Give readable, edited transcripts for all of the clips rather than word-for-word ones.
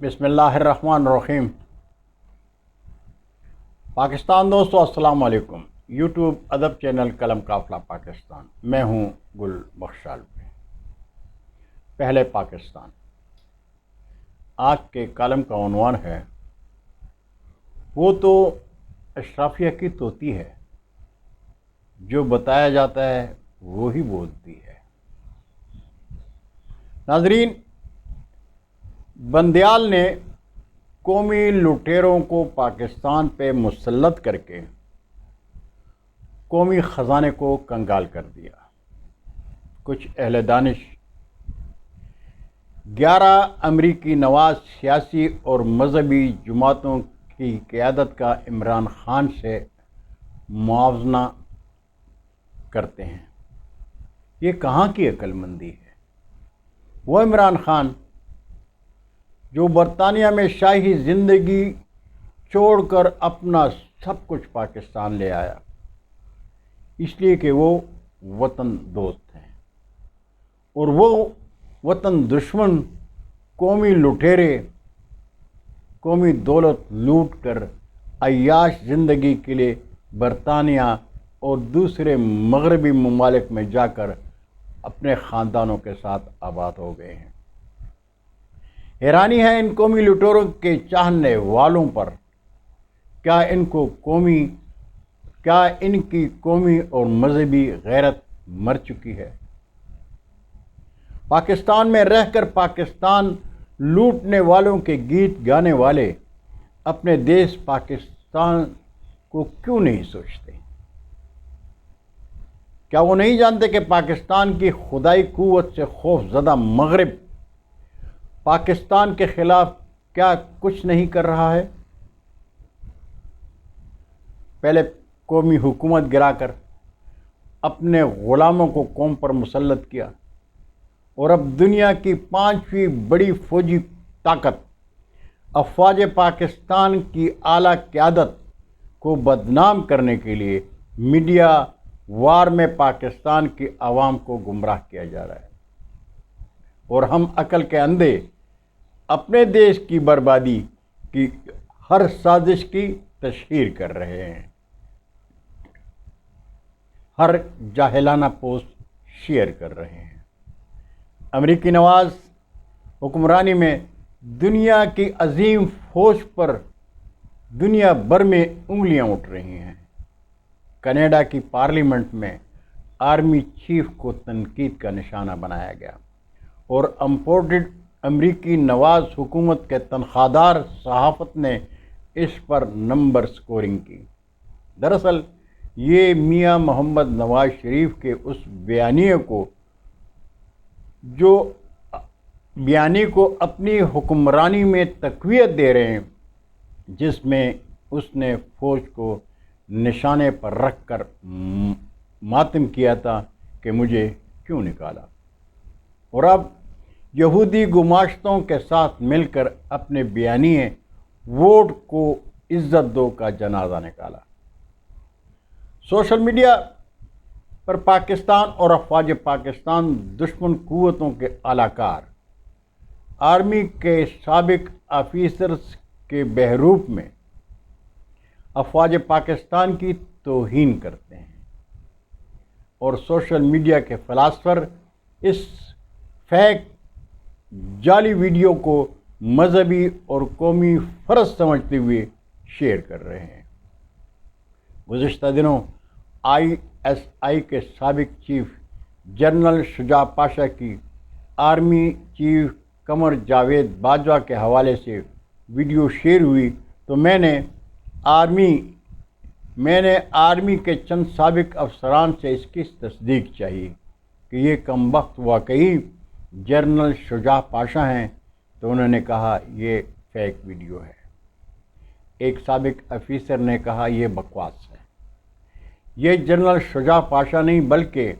بسم اللہ الرحمن الرحیم۔ پاکستان دوستو السلام علیکم۔ یوٹیوب ادب چینل قلم قافلہ پاکستان، میں ہوں گل بخشال۔ پہلے پاکستان، آج کے کالم کا عنوان ہے وہ تو اشرافیہ کی طوطی ہے، جو بتایا جاتا ہے وہی بولتی ہے۔ ناظرین، بندیال نے قومی لٹیروں کو پاکستان پہ مسلط کر کے قومی خزانے کو کنگال کر دیا۔ کچھ اہل دانش 11 امریکی نواز سیاسی اور مذہبی جماعتوں کی قیادت کا عمران خان سے موازنہ کرتے ہیں۔ یہ کہاں کی عقل مندی ہے؟ وہ عمران خان جو برطانیہ میں شاہی زندگی چھوڑ کر اپنا سب کچھ پاکستان لے آیا، اس لیے کہ وہ وطن دوست ہیں، اور وہ وطن دشمن قومی لٹیرے قومی دولت لوٹ کر عیاش زندگی کے لیے برطانیہ اور دوسرے مغربی ممالک میں جا کر اپنے خاندانوں کے ساتھ آباد ہو گئے ہیں۔ حیرانی ہے ان قومی لٹیروں کے چاہنے والوں پر، کیا ان کی قومی اور مذہبی غیرت مر چکی ہے؟ پاکستان میں رہ کر پاکستان لوٹنے والوں کے گیت گانے والے اپنے دیش پاکستان کو کیوں نہیں سوچتے؟ کیا وہ نہیں جانتے کہ پاکستان کی خدائی قوت سے خوف زدہ مغرب پاکستان کے خلاف کیا کچھ نہیں کر رہا ہے؟ پہلے قومی حکومت گرا کر اپنے غلاموں کو قوم پر مسلط کیا، اور اب دنیا کی 5ویں بڑی فوجی طاقت افواج پاکستان کی اعلیٰ قیادت کو بدنام کرنے کے لیے میڈیا وار میں پاکستان کی عوام کو گمراہ کیا جا رہا ہے، اور ہم عقل کے اندھے اپنے دیش کی بربادی کی ہر سازش کی تشہیر کر رہے ہیں، ہر جاہلانہ پوسٹ شیئر کر رہے ہیں۔ امریکی نواز حکمرانی میں دنیا کی عظیم فوج پر دنیا بھر میں انگلیاں اٹھ رہی ہیں۔ کینیڈا کی پارلیمنٹ میں آرمی چیف کو تنقید کا نشانہ بنایا گیا، اور امپورٹڈ امریکی نواز حکومت کے تنخواہ دار صحافت نے اس پر نمبر سکورنگ کی۔ دراصل یہ میاں محمد نواز شریف کے اس بیانیے کو اپنی حکمرانی میں تقویت دے رہے ہیں، جس میں اس نے فوج کو نشانے پر رکھ کر ماتم کیا تھا کہ مجھے کیوں نکالا، اور اب یہودی گماشتوں کے ساتھ مل کر اپنے بیانیے ووٹ کو عزت دو کا جنازہ نکالا۔ سوشل میڈیا پر پاکستان اور افواج پاکستان دشمن قوتوں کے اعلی کار آرمی کے سابق آفیسرز کے بحروپ میں افواج پاکستان کی توہین کرتے ہیں، اور سوشل میڈیا کے فلاسفر اس فیک جعلی ویڈیو کو مذہبی اور قومی فرض سمجھتے ہوئے شیئر کر رہے ہیں۔ گزشتہ دنوں ISI کے سابق چیف جنرل شجاع پاشا کی آرمی چیف قمر جاوید باجوہ کے حوالے سے ویڈیو شیئر ہوئی تو میں نے آرمی کے چند سابق افسران سے اس کی تصدیق چاہیے کہ یہ کمبخت واقعی جنرل شجاع پاشا ہیں، تو انہوں نے کہا یہ فیک ویڈیو ہے۔ ایک سابق افیسر نے کہا یہ بکواس ہے۔ یہ جنرل شجاع پاشا نہیں بلکہ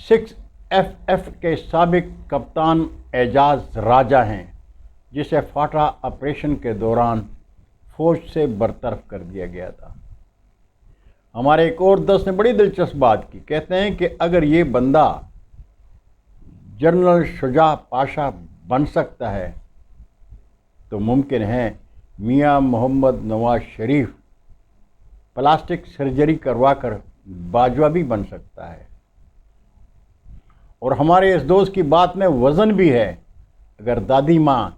6FF کے سابق کپتان اعجاز راجہ ہیں، جسے فاٹا آپریشن کے دوران فوج سے برطرف کر دیا گیا تھا۔ ہمارے ایک اور دوست نے بڑی دلچسپ بات کی، کہتے ہیں کہ اگر یہ بندہ جنرل شجاع پاشا بن سکتا ہے تو ممکن ہے میاں محمد نواز شریف پلاسٹک سرجری کروا کر باجوہ بھی بن سکتا ہے۔ اور ہمارے اس دوست کی بات میں وزن بھی ہے۔ اگر دادی ماں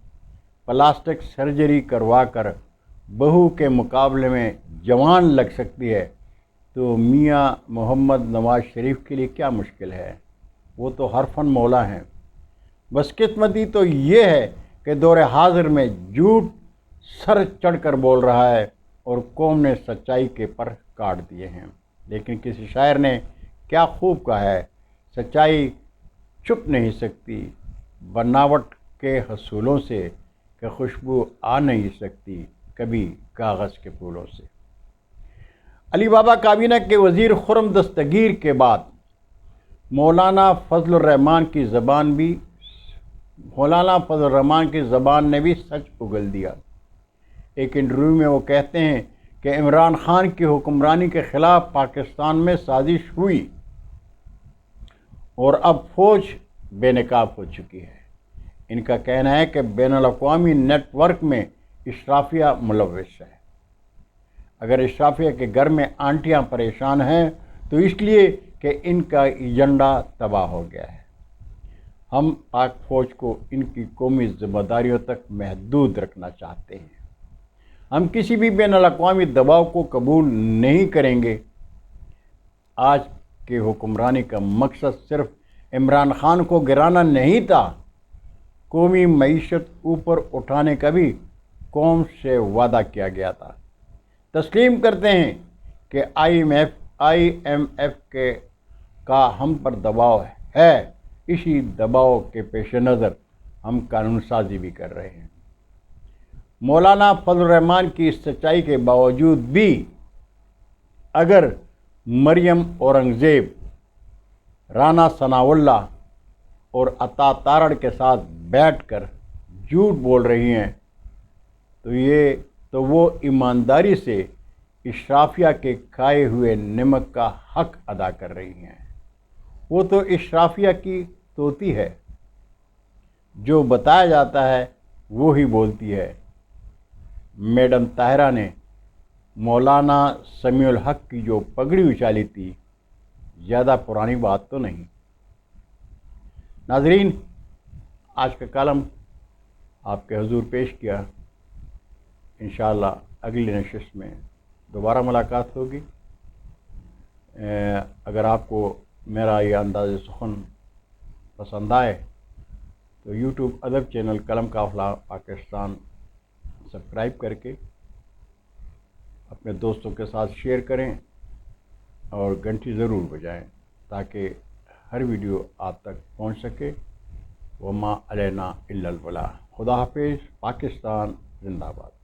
پلاسٹک سرجری کروا کر بہو کے مقابلے میں جوان لگ سکتی ہے تو میاں محمد نواز شریف کے لیے کیا مشکل ہے؟ وہ تو حرفاً مولا ہیں۔ بس قسمتی تو یہ ہے کہ دور حاضر میں جھوٹ سر چڑھ کر بول رہا ہے اور قوم نے سچائی کے پر کاٹ دیے ہیں۔ لیکن کسی شاعر نے کیا خوب کہا ہے، سچائی چھپ نہیں سکتی بناوٹ کے حصولوں سے، کہ خوشبو آ نہیں سکتی کبھی کاغذ کے پھولوں سے۔ علی بابا کابینہ کے وزیر خرم دستگیر کے بعد مولانا فضل الرحمان کی زبان نے بھی سچ اگل دیا۔ ایک انٹرویو میں وہ کہتے ہیں کہ عمران خان کی حکمرانی کے خلاف پاکستان میں سازش ہوئی اور اب فوج بے نقاب ہو چکی ہے۔ ان کا کہنا ہے کہ بین الاقوامی نیٹ ورک میں اشرافیہ ملوث ہے۔ اگر اشرافیہ کے گھر میں آنٹیاں پریشان ہیں تو اس لیے کہ ان کا ایجنڈا تباہ ہو گیا ہے۔ ہم پاک فوج کو ان کی قومی ذمہ داریوں تک محدود رکھنا چاہتے ہیں۔ ہم کسی بھی بین الاقوامی دباؤ کو قبول نہیں کریں گے۔ آج کی حکمرانی کا مقصد صرف عمران خان کو گرانا نہیں تھا، قومی معیشت اوپر اٹھانے کا بھی قوم سے وعدہ کیا گیا تھا۔ تسلیم کرتے ہیں کہ آئی ایم ایف کا ہم پر دباؤ ہے، اسی دباؤ کے پیش نظر ہم قانون سازی بھی کر رہے ہیں۔ مولانا فضل الرحمان کی اس سچائی کے باوجود بھی اگر مریم اورنگزیب، رانا ثناء اللہ اور عطا تارڑ کے ساتھ بیٹھ کر جھوٹ بول رہی ہیں تو وہ ایمانداری سے اشرافیہ کے کھائے ہوئے نمک کا حق ادا کر رہی ہیں۔ وہ تو اشرافیہ کی طوطی ہے، جو بتایا جاتا ہے وہی بولتی ہے۔ میڈم طاہرہ نے مولانا سمیع الحق کی جو پگڑی اچھالی تھی، زیادہ پرانی بات تو نہیں۔ ناظرین، آج کا کالم آپ کے حضور پیش کیا۔ انشاءاللہ اگلی نشست میں دوبارہ ملاقات ہوگی۔ اگر آپ کو میرا یہ انداز سخن پسند آئے تو یوٹیوب ادب چینل قلم قافلہ پاکستان سبسکرائب کر کے اپنے دوستوں کے ساتھ شیئر کریں اور گھنٹی ضرور بجائیں تاکہ ہر ویڈیو آپ تک پہنچ سکے۔ وما علینا الا البلاغ۔ خدا حافظ۔ پاکستان زندہ باد۔